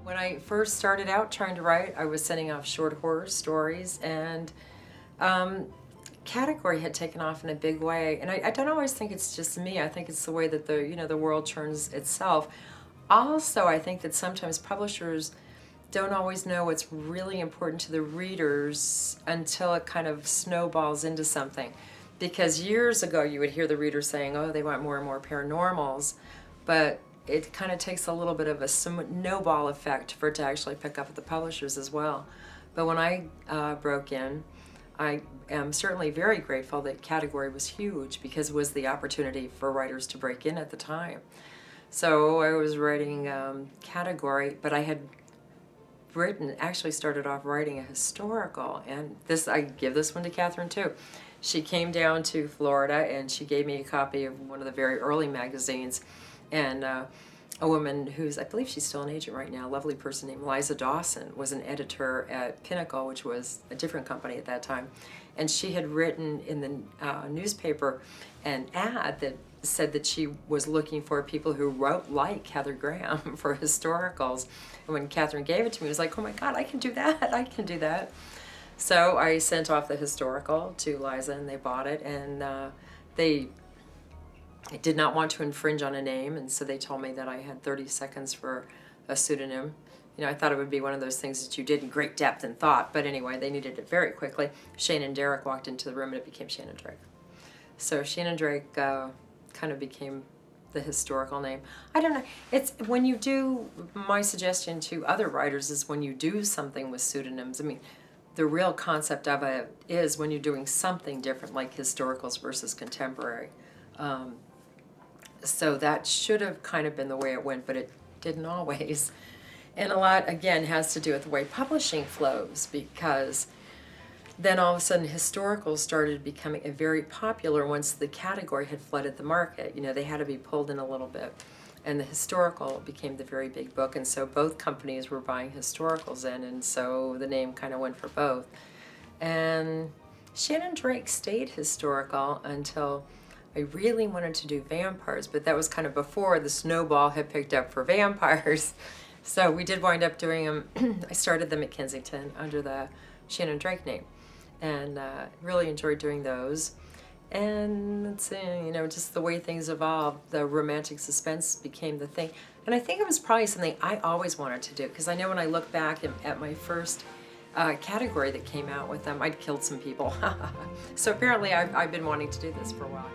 When I first started out trying to write, I was sending off short horror stories, and um, category had taken off in a big way. And I don't always think it's just me. I think it's the way that the world turns itself. Also, I think that sometimes publishers don't always know what's really important to the readers until it kind of snowballs into something. Because years ago, you would hear the readers saying, oh, they want more and more paranormals, but it kind of takes a little bit of a snowball effect for it to actually pick up at the publishers as well. But when I broke in, I am certainly very grateful that category was huge because it was the opportunity for writers to break in at the time. So I was writing category, but I had actually started off writing a historical, and this, I give this one to Catherine too. She came down to Florida and she gave me a copy of one of the very early magazines, and a woman who's, I believe she's still an agent right now, a lovely person named Liza Dawson, was an editor at Pinnacle, which was a different company at that time, and she had written in the newspaper an ad that said that she was looking for people who wrote like Heather Graham for historicals. And when Catherine gave it to me, I was like, oh my God, I can do that, I can do that. So I sent off the historical to Liza, and they bought it, and they did not want to infringe on a name, and so they told me that I had 30 seconds for a pseudonym. You know, I thought it would be one of those things that you did in great depth and thought, but anyway, they needed it very quickly. Shannon Drake walked into the room and it became Shannon Drake. So Shannon Drake kind of became the historical name. I don't know, it's when you do, my suggestion to other writers is when you do something with pseudonyms, I mean, the real concept of it is when you're doing something different, like historicals versus contemporary. So that should have kind of been the way it went, but it didn't always. And a lot, again, has to do with the way publishing flows, because then all of a sudden historicals started becoming a very popular once the category had flooded the market. You know, they had to be pulled in a little bit. And the historical became the very big book, and so both companies were buying historicals in, and so the name kind of went for both. And Shannon Drake stayed historical until I really wanted to do vampires, but that was kind of before the snowball had picked up for vampires. So we did wind up doing them. I started them at Kensington under the Shannon Drake name, and really enjoyed doing those. And it's, you know, just the way things evolved, the romantic suspense became the thing. And I think it was probably something I always wanted to do, because I know when I look back at my first category that came out with them, I'd killed some people. So apparently I've been wanting to do this for a while.